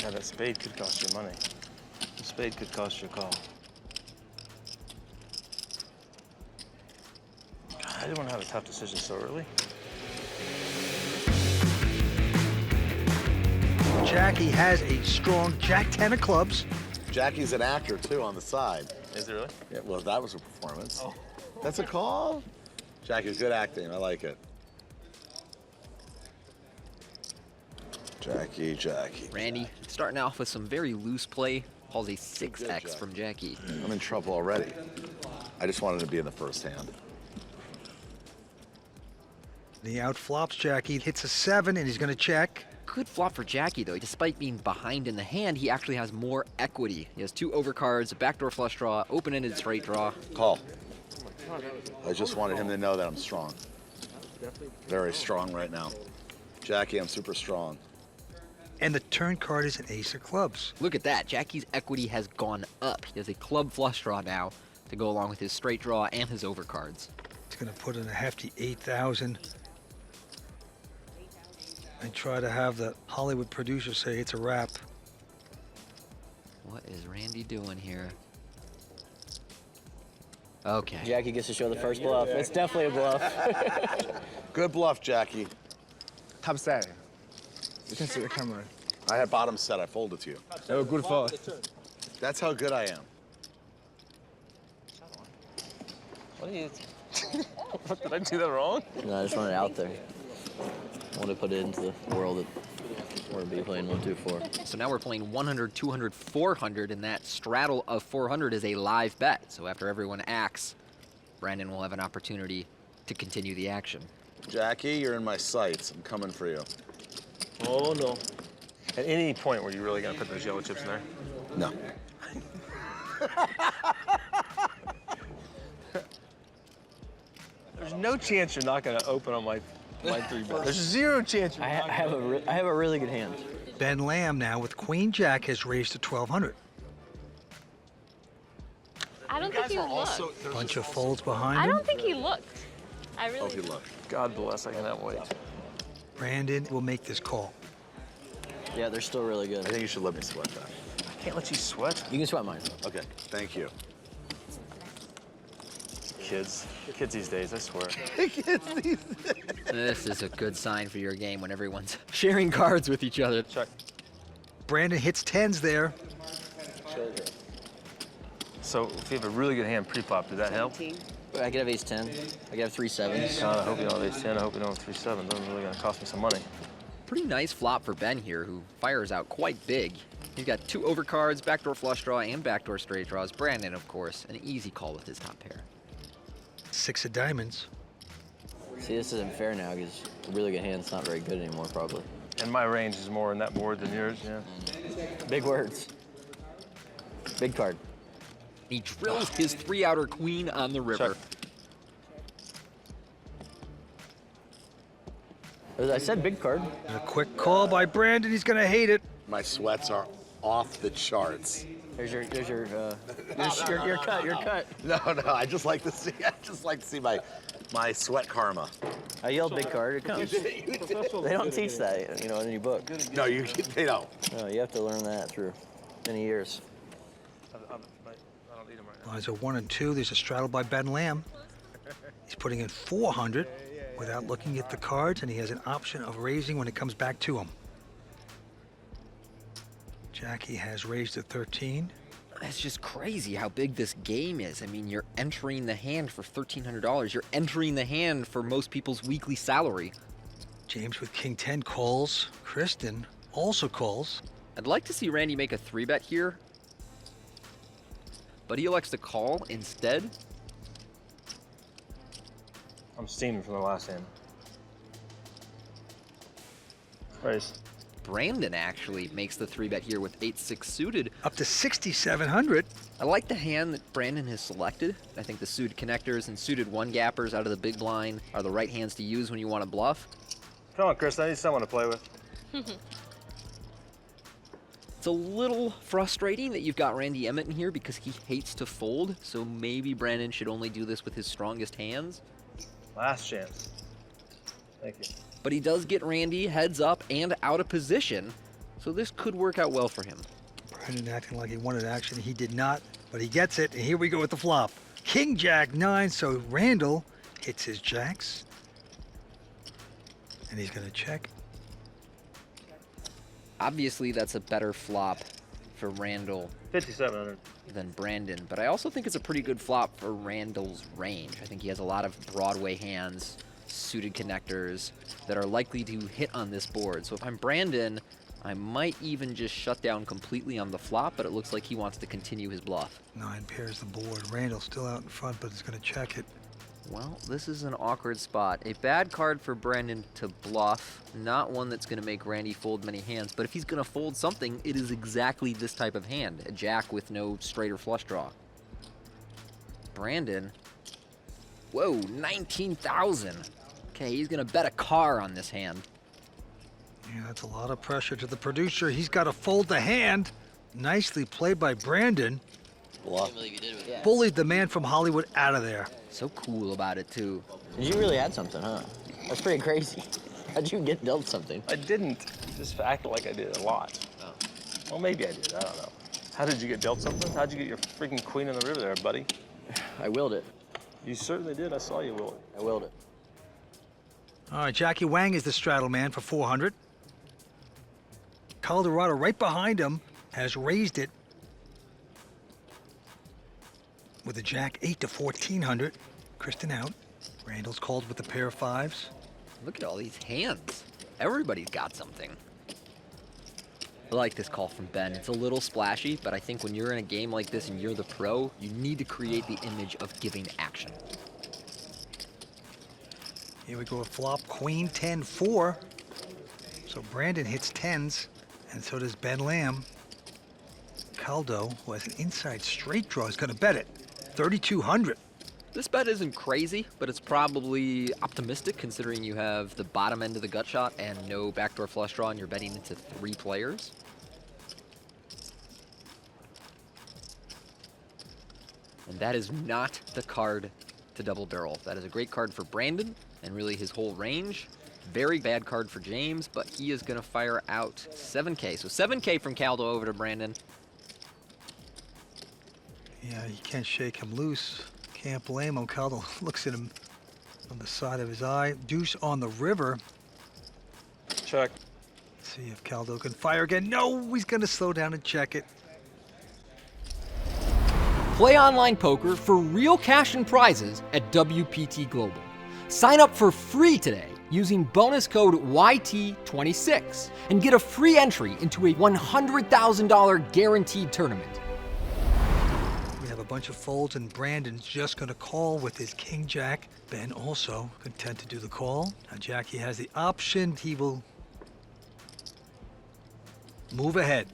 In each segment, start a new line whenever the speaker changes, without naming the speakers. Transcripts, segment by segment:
Yeah, that spade could cost you money. The spade could cost you a call. God, I didn't want to have a tough decision so early.
Jackie has a strong Jack-10 of clubs.
Jackie's an actor, too, on the side.
Is it really?
Yeah, well, that was a performance.
Oh.
That's a call? Jackie's good acting. I like it. Jackie.
Randy starting off with some very loose play. Calls a 6X from Jackie.
I'm in trouble already. I just wanted to be in the first hand.
He outflops Jackie, hits a 7, and he's going to check.
Good flop for Jackie, though. Despite being behind in the hand, he actually has more equity. He has 2 overcards, a backdoor flush draw, open-ended straight draw.
Call. I just wanted him to know that I'm strong. Very strong right now. Jackie, I'm super strong.
And the turn card is an ace of clubs.
Look at that. Jackie's equity has gone up. He has a club flush draw now to go along with his straight draw and his overcards.
He's going to put in a hefty 8,000 and try to have the Hollywood producer say it's a wrap.
What is Randy doing here? Okay.
Jackie gets to show the first bluff. It's definitely a bluff.
Good bluff, Jackie.
Top set. You can see the camera.
I had bottom set. I folded to you.
They were good for us.
That's how good I am.
What are you... Did I do that wrong?
No, I just want it out there. I want to put it into the world that we're going to be playing 1, 2, 4.
So now we're playing 100, 200, 400, and that straddle of 400 is a live bet. So after everyone acts, Brandon will have an opportunity to continue the action.
Jackie, you're in my sights. I'm coming for you.
Oh, no. At any point, were you really going to put those yellow chips in there?
No.
There's no chance you're not going to open on my 3-bet. There's 0 chance you're
I
not
have a really good hand.
Ben Lamb now with Queen Jack has raised to 1,200.
I don't think he looked.
Bunch of folds behind
I
him.
don't think he looked. I really
Hope you look.
God bless, I cannot wait.
Brandon will make this call.
Yeah, they're still really good.
I think you should let me sweat that.
I can't let you sweat.
You can sweat mine.
Okay, thank you.
Kids these days, I swear.
This is a good sign for your game when everyone's sharing cards with each other.
Check.
Brandon hits 10s there.
So if you have a really good hand pre-flop, did that help?
I could have ace 10. I could have 3 7s.
God, I hope you don't have ace 10. I hope you don't have 3-7. That's really going to cost me some money.
Pretty nice flop for Ben here, who fires out quite big. He's got 2 overcards, backdoor flush draw, and backdoor straight draws. Brandon, of course, an easy call with his top pair.
6 of diamonds.
See, this isn't fair now because a really good hand's not very good anymore, probably.
And my range is more in that board than yours, yeah.
Big words. Big card.
He drills his 3-outer queen on the river.
Check.
I said big card.
And a quick call by Brandon. He's going to hate it.
My sweats are off the charts.
There's your cut, your cut.
No, I just like to see my sweat karma.
I yelled big card, it comes. They don't teach that, in any book.
No, they don't.
No, you have to learn that through many years.
I don't need them right now.
Lines are 1 and 2. There's a straddle by Ben Lamb. He's putting in 400 without looking at the cards, and he has an option of raising when it comes back to him. Jackie has raised to 13.
It's just crazy how big this game is. I mean, you're entering the hand for $1,300. You're entering the hand for most people's weekly salary.
James with King 10 calls. Kristen also calls.
I'd like to see Randy make a 3-bet here, but he elects to call instead.
I'm steaming from the last hand. Raise.
Brandon actually makes the 3-bet here with 8-6 suited.
Up to 6,700.
I like the hand that Brandon has selected. I think the suited connectors and suited 1-gappers out of the big blind are the right hands to use when you want to bluff.
Come on, Chris, I need someone to play with.
It's a little frustrating that you've got Randy Emmett in here because he hates to fold, so maybe Brandon should only do this with his strongest hands.
Last chance. Thank you.
But he does get Randy heads up and out of position, So this could work out well for him.
Brandon acting like he wanted action. He did not, but he gets it. And here we go with the flop. King Jack 9, so Randall hits his jacks. And he's going to check.
Obviously, that's a better flop for Randall
5,700.
than Brandon, but I also think it's a pretty good flop for Randall's range. I think he has a lot of Broadway hands, suited connectors that are likely to hit on this board. So if I'm Brandon, I might even just shut down completely on the flop, but it looks like he wants to continue his bluff.
9 pairs the board. Randall's still out in front, but he's going to check it.
Well, this is an awkward spot. A bad card for Brandon to bluff, not one that's going to make Randy fold many hands, but if he's going to fold something, it is exactly this type of hand, a jack with no straight or flush draw. Brandon, whoa, 19,000. Okay, he's going to bet a car on this hand.
Yeah, that's a lot of pressure to the producer. He's got to fold the hand. Nicely played by Brandon.
Bluff.
Bullied the man from Hollywood out of there.
So cool about it, too.
You really had something, huh? That's pretty crazy. How'd you get dealt something?
I didn't. Just acted like I did a lot.
Oh.
Well, maybe I did. I don't know. How did you get dealt something? How'd you get your freaking queen in the river there, buddy?
I willed it.
You certainly did. I saw you will it.
I willed it.
All right, Jackie Wang is the straddle man for 400. Caldwell right behind him has raised it with a jack 8 to 1,400. Kristen out. Randall's called with a pair of 5s.
Look at all these hands. Everybody's got something. I like this call from Ben. It's a little splashy, but I think when you're in a game like this and you're the pro, you need to create the image of giving action.
Here we go with flop queen 10-4. So Brandon hits 10s, and so does Ben Lamb. Caldwell, who has an inside straight draw, is going to bet it. 3,200.
This bet isn't crazy, but it's probably optimistic considering you have the bottom end of the gut shot and no backdoor flush draw and you're betting into 3 players. And that is not the card to double barrel. That is a great card for Brandon and really his whole range. Very bad card for James, but he is going to fire out 7K. So 7K from Caldwell over to Brandon.
Yeah, you can't shake him loose. Can't blame him. Caldwell looks at him on the side of his eye. Deuce on the river.
Check.
See if Caldwell can fire again. No, he's going to slow down and check it.
Play online poker for real cash and prizes at WPT Global. Sign up for free today using bonus code YT26 and get a free entry into a $100,000 guaranteed tournament.
We have a bunch of folds, and Brandon's just going to call with his king jack. Ben also content to do the call. Now Jackie has the option. He will move ahead.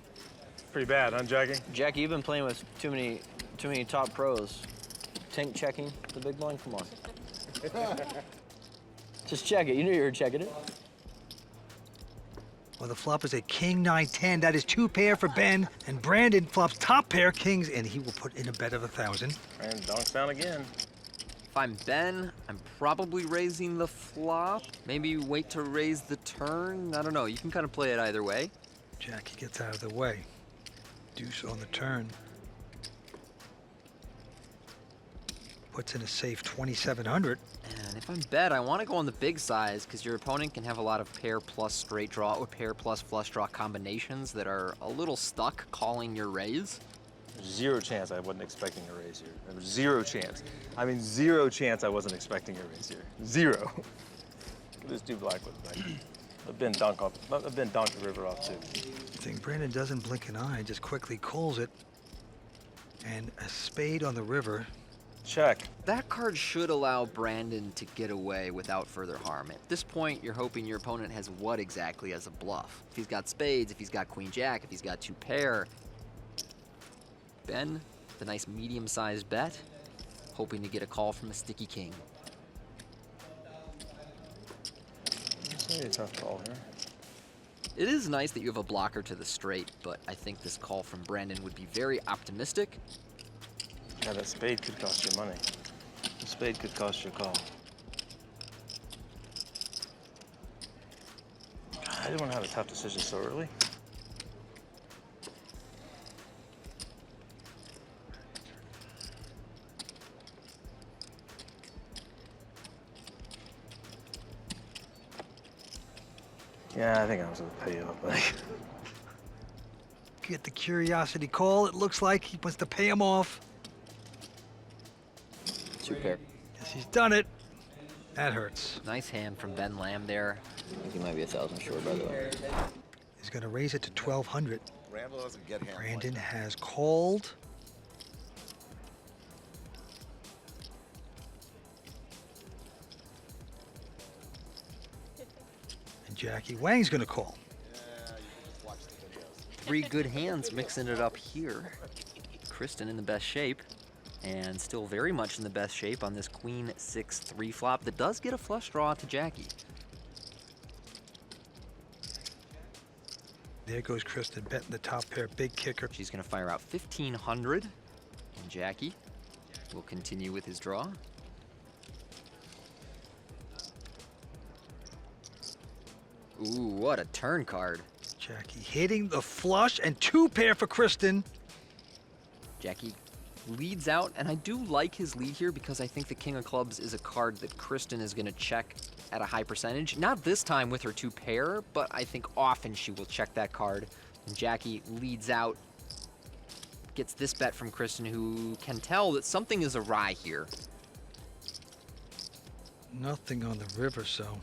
Pretty bad, huh, Jackie?
Jackie, you've been playing with too many top pros. Tank checking the big blind? Come on. Just check it. You knew you were checking it.
Well, the flop is a king 9-10. That is 2 pair for Ben, and Brandon flops top pair kings, and he will put in a bet of 1,000.
And donks down again.
If I'm Ben, I'm probably raising the flop. Maybe wait to raise the turn. I don't know. You can kind of play it either way.
Jackie gets out of the way. Deuce on the turn. Puts in a safe 2,700.
And if I'm bet, I want to go on the big size because your opponent can have a lot of pair plus straight draw or pair plus flush draw combinations that are a little stuck calling your raise.
Zero chance I wasn't expecting a raise here. There was zero chance. I mean, zero chance I wasn't expecting a raise here. Zero. Look at this dude black with me. I've been dunked the river off too.
I think Brandon doesn't blink an eye, just quickly calls it. And a spade on the river.
Check.
That card should allow Brandon to get away without further harm. At this point, you're hoping your opponent has what exactly as a bluff? If he's got spades, if he's got queen jack, if he's got 2 pair. Ben, the nice medium-sized bet, hoping to get a call from a sticky king.
It's really a tough call here.
It is nice that you have a blocker to the straight, but I think this call from Brandon would be very optimistic.
Yeah, that spade could cost you money. The spade could cost you a call. God, I didn't want to have a tough decision so early. Yeah, I think I was gonna pay off, buddy.
Get the curiosity call. It looks like he wants to pay him off.
2 pair.
Yes, he's done it. That hurts.
Nice hand from Ben Lamb there.
I think he might be 1,000 short, by the way.
He's going to raise it to 1,200.
Randall doesn't get hand.
Brandon has called. And Jackie Wang's going to call.
3 good hands mixing it up here. Kristen in the best shape, and still very much in the best shape on this Queen 6-3 flop that does get a flush draw to Jackie.
There goes Kristen betting the top pair, big kicker.
She's gonna fire out 1,500, and Jackie will continue with his draw. Ooh, what a turn card.
Jackie hitting the flush and 2 pair for Kristen.
Jackie leads out, and I do like his lead here because I think the King of Clubs is a card that Kristen is gonna check at a high percentage. Not this time with her 2 pair, but I think often she will check that card. And Jackie leads out, gets this bet from Kristen, who can tell that something is awry here.
Nothing on the river, so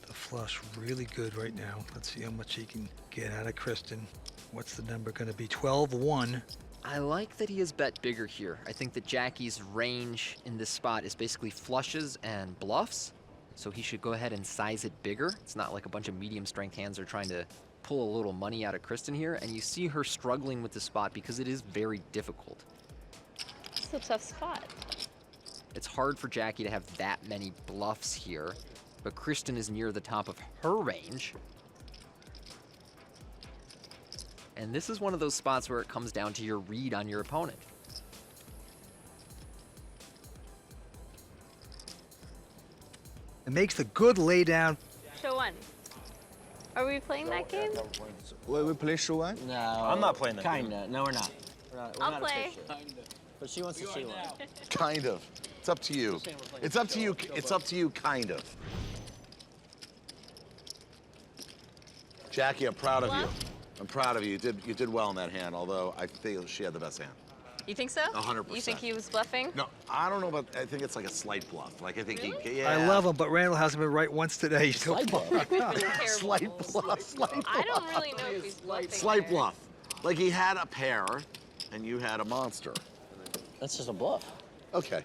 the flush really good right now. Let's see how much he can get out of Kristen. What's the number going to be? 12-1.
I like that he has bet bigger here. I think that Jackie's range in this spot is basically flushes and bluffs, so he should go ahead and size it bigger. It's not like a bunch of medium strength hands are trying to pull a little money out of Kristen here, and you see her struggling with the spot because it is very difficult.
It's a tough spot.
It's hard for Jackie to have that many bluffs here, but Kristen is near the top of her range. And this is one of those spots where it comes down to your read on your opponent.
It makes the good laydown.
Show 1. Are we playing that game?
Wait, we play showdown?
No.
I'm not playing that game.
Kinda. No, we're not. We're
I'll
not
play.
officially. But she wants to see one.
Kind of. It's up to you. It's up to you. It's up to you, kind of. Jackie, I'm proud of you. I'm proud of you. You did well in that hand, although I think she had the best hand.
You think so?
100%.
You think he was bluffing?
No, I don't know about. I think it's like a slight bluff. Like I think he. Yeah.
I love him, but Randall hasn't been right once today. He's still
Slight bluff.
Terrible.
Slight bluff. Slight bluff.
I don't really know if he's bluffing.
Slight
there.
bluff. Like he had a pair, and you had a monster.
That's just a bluff.
Okay.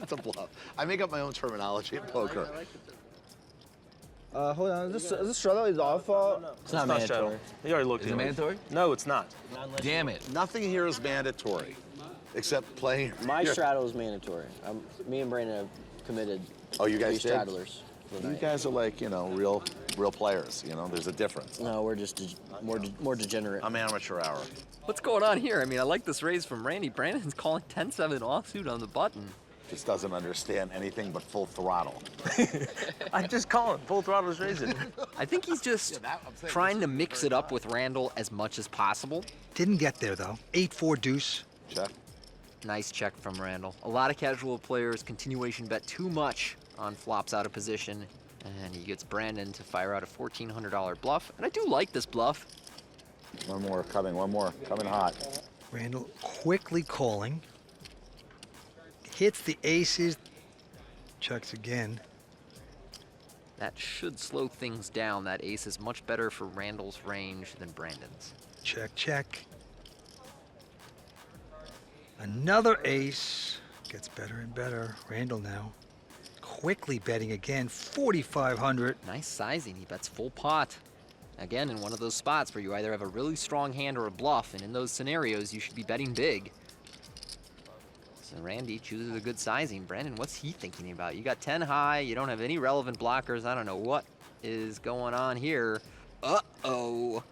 It's a bluff. I make up my own terminology in poker.
Hold on. This showdown is off.
It's not mandatory.
shadow. You already looked
Is it
at
mandatory?
No, it's not.
Damn it.
Nothing here is mandatory, except playing.
My straddle is mandatory. Me and Brandon have committed
Oh, you guys
3
did?
straddlers. for the
You
night.
guys are like, real players. There's a difference.
No, we're just more degenerate.
I'm amateur hour.
What's going on here? I mean, I like this raise from Randy. Brandon's calling 10-7 offsuit on the button.
Just doesn't understand anything but full throttle.
I'm just calling. Full throttle's raising.
I think he's just trying to mix it up with Randall as much as possible.
Didn't get there, though. 8-4 deuce.
Check.
Nice check from Randall. A lot of casual players continuation bet too much on flops out of position, and he gets Brandon to fire out a $1,400 bluff. And I do like this bluff.
One more coming. Coming hot.
Randall quickly calling. Hits the aces. Checks again.
That should slow things down. That ace is much better for Randall's range than Brandon's.
Check, check. Another ace. Gets better and better. Randall now. Quickly betting again. 4,500.
Nice sizing. He bets full pot. Again, in one of those spots where you either have a really strong hand or a bluff, and in those scenarios, you should be betting big. So Randy chooses a good sizing. Brandon, what's he thinking about? You got 10 high, you don't have any relevant blockers. I don't know what is going on here. Uh-oh.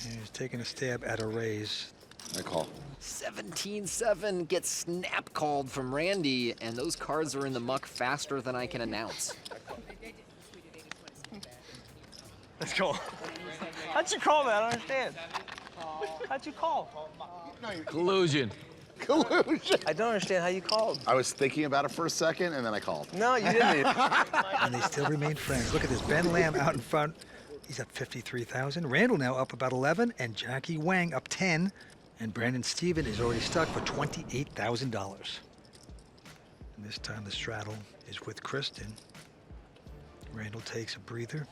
And he's taking a stab at a raise.
I call.
17-7 gets snap called from Randy, and those cards are in the muck faster than I can announce.
Let's go. How'd you call that? I don't understand. How'd you call?
Collusion.
Collusion.
I don't understand how you called.
I was thinking about it for a second, and then I called.
No, you didn't.
And they still remain friends. Look at this. Ben Lamb out in front. He's up 53,000. Randall now up about 11, and Jackie Wang up 10. And Brandon Steven is already stuck for $28,000. And this time the straddle is with Kristen. Randall takes a breather.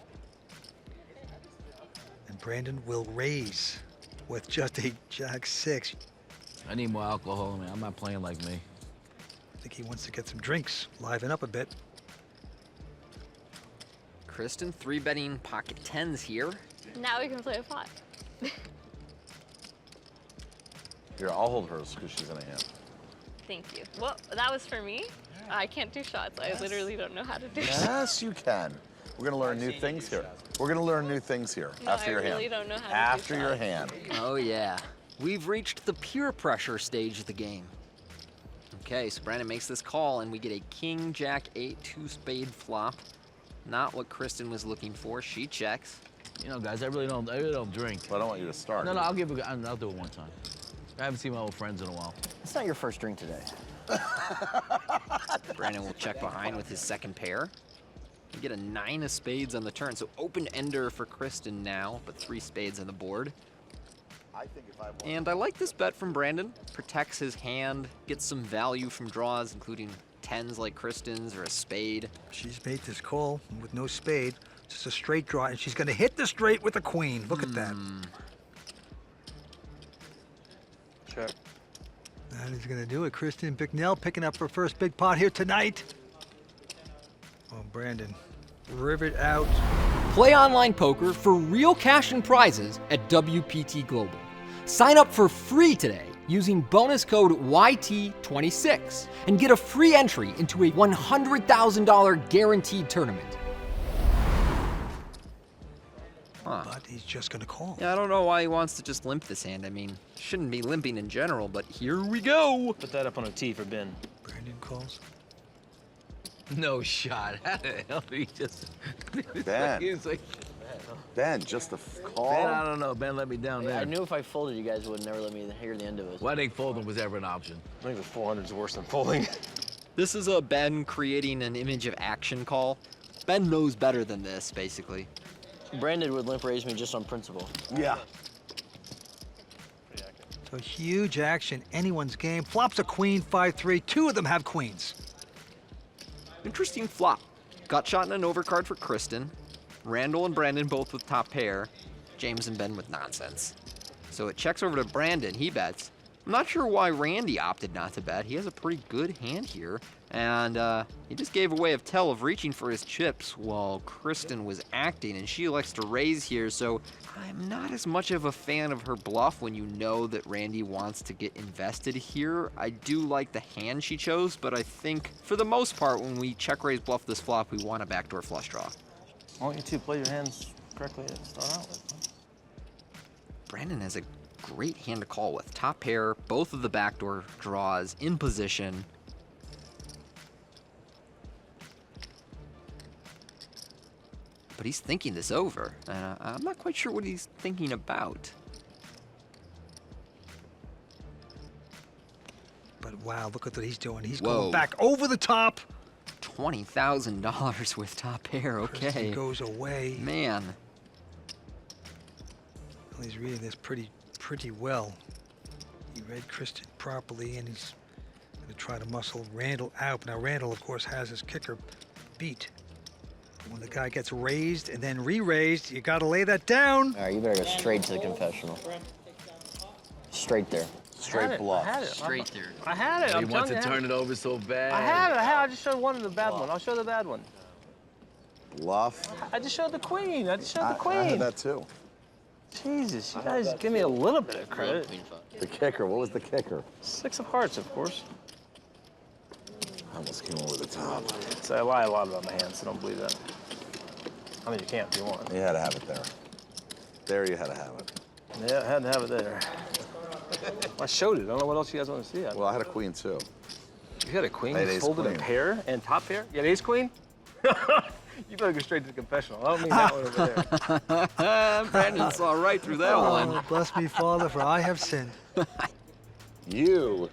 And Brandon will raise with just a Jack 6.
I need more alcohol, man. I'm not playing like me.
I think he wants to get some drinks, liven up a bit.
Kristen 3-betting pocket 10s here.
Now we can play a pot.
Here, I'll hold hers because she's in a hand.
Thank you. Well, that was for me. I can't do shots. I literally don't know how to do shots.
Yes, you can. We're gonna learn new things here. We're gonna learn new things here
No,
after your
I really
hand.
don't know how to do
After your
shots.
hand.
Oh yeah, we've reached the peer pressure stage of the game. Okay, so Brandon makes this call and we get a king, jack, 8, 2 spade flop. Not what Kristen was looking for. She checks.
You know, guys, I really don't drink.
But I don't want you to start.
No, I'll do it one time. I haven't seen my old friends in a while.
It's not your first drink today.
Brandon will check behind with his second pair. We get a 9 of spades on the turn, so open ender for Kristen now, but 3 spades on the board. And I like this bet from Brandon. Protects his hand, gets some value from draws, including 10s like Kristen's or a spade.
She's made this call with no spade. Just a straight draw, and she's going to hit the straight with a queen. Look at that.
Check.
That is going to do it. Kristen Bicknell picking up her first big pot here tonight. Oh, Brandon. Rivet out.
Play online poker for real cash and prizes at WPT Global. Sign up for free today using bonus code YT26 and get a free entry into a $100,000 guaranteed tournament.
But he's just going to call.
Yeah, I don't know why he wants to just limp this hand. I mean, shouldn't be limping in general, but here we go.
Put that up on a tee for Ben.
Brandon calls.
No shot. How the hell did he just...
Ben.
He's like,
Ben, just a call.
Ben, I don't know. Ben let me down there.
I knew if I folded, you guys would never let me hear the end of it.
Well, I think folding was ever an option.
I think the 400 is worse than folding.
This is a Ben creating an image of action call. Ben knows better than this, basically.
Brandon would limp raise me just on principle.
Yeah.
So huge action, anyone's game. Flops a queen, 5-3. Two of them have queens.
Interesting flop. Got shot in an overcard for Kristen. Randall and Brandon both with top pair. James and Ben with nonsense. So it checks over to Brandon. He bets. I'm not sure why Randy opted not to bet. He has a pretty good hand here. And he just gave away a tell of reaching for his chips while Kristen was acting, and she elects to raise here, so I'm not as much of a fan of her bluff when you know that Randy wants to get invested here. I do like the hand she chose, but I think for the most part when we check raise bluff this flop, we want a backdoor flush draw.
Why don't you two play your hands correctly to start out with?
Brandon has a great hand to call with. Top pair, both of the backdoor draws in position. But he's thinking this over, and I'm not quite sure what he's thinking about.
But wow, look at what he's doing. He's
Whoa.
going back over the top.
$20,000 with top pair,
Kristen
okay.
goes away.
Man,
Well, he's reading this pretty well. He read Kristen properly, and he's going to try to muscle Randall out. Now, Randall, of course, has his kicker beat. But when the guy gets raised and then re-raised, you got to lay that down.
All right, you better go straight to the confessional. Straight there.
Straight bluff.
I had it.
straight there.
I had it.
He
I'm
wants
telling
to
you,
turn it over so bad.
I had it. I just showed one of the bad one. I'll show the bad one.
Bluff.
I just showed the queen. I just showed the
I
queen.
had that too.
Jesus, you guys give me a little bit of credit.
The kicker. What was the kicker?
6 of hearts, of course.
I almost came over the top.
So I lie a lot about my hands, so don't believe that. I mean, you can't if you want.
You had to have it there. There you had to have it.
Yeah, I had to have it there. I showed it. I don't know what else you guys want to see.
Well, I had a queen too.
You had a queen,
I had
you
ace
folded
queen.
a pair and top pair? You had ace queen? You better go straight to the confessional. I don't mean that one over there.
Brandon saw right through that one.
Oh, bless me, Father, for I have sinned.
You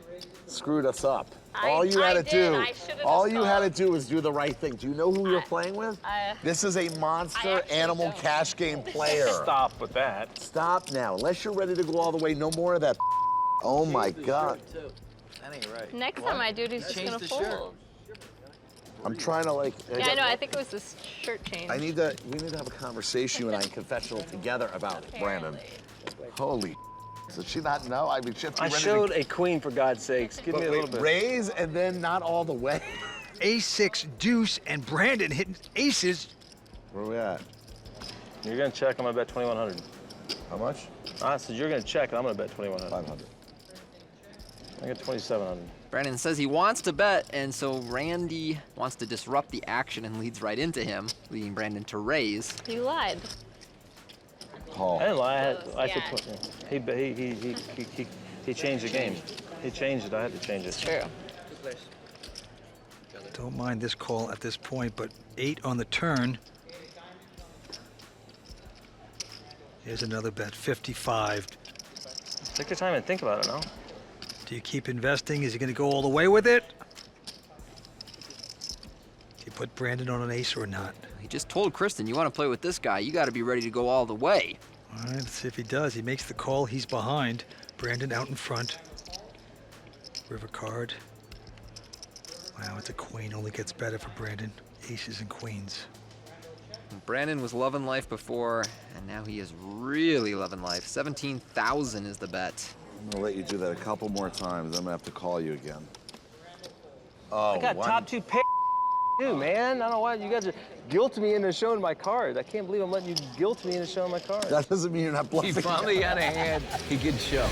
screwed us up.
I
All you had to
did.
do,
I should've
all
just
you had to
called.
do was do the right thing. Do you know who you're playing with? This is a monster
actually
animal
don't.
cash game player.
Stop with that.
Stop now. Unless you're ready to go all the way, no more of that. Oh my God.
That ain't right.
Next time I do it, he's just gonna fold.
I'm trying to like.
Yeah, I know. I think it was this shirt change.
We need to have a conversation, you and I, in confessional together about Brandon. Holy. Does she not know? I mean, shit's
I
ready
showed
to...
a queen, for God's sakes. Give me a little bit.
Raise and then not all the way.
Ace-6 deuce, and Brandon hitting aces.
Where are we at?
You're gonna check. I'm gonna bet 2,100.
How much?
I said you're gonna check, and I'm gonna bet 2,100.
500.
I got 2,700.
Brandon says he wants to bet, and so Randy wants to disrupt the action and leads right into him, leading Brandon to raise.
You lied.
Call.
I didn't lie. I
Yeah.
said he changed the game. He changed it. I had to change it.
True.
Don't mind this call at this point, but 8 on the turn. Here's another bet, 55.
Take your time and think about it now.
Do you keep investing? Is he going to go all the way with it? Do you put Brandon on an ace or not?
He just told Kristen, you want to play with this guy, you got to be ready to go all the way.
All right, let's see if he does. He makes the call. He's behind. Brandon out in front. River card. Wow, it's a queen. Only gets better for Brandon. Aces and queens.
Brandon was loving life before, and now he is really loving life. 17,000 is the bet.
I'm gonna let you do that a couple more times. I'm gonna have to call you again. Oh,
I got
one.
top 2 pair too, man. I don't know why you guys are guilting me into showing my cards. I can't believe I'm letting you guilt me into showing my cards.
That doesn't mean you're not
He
bluffing.
finally got a hand he could show.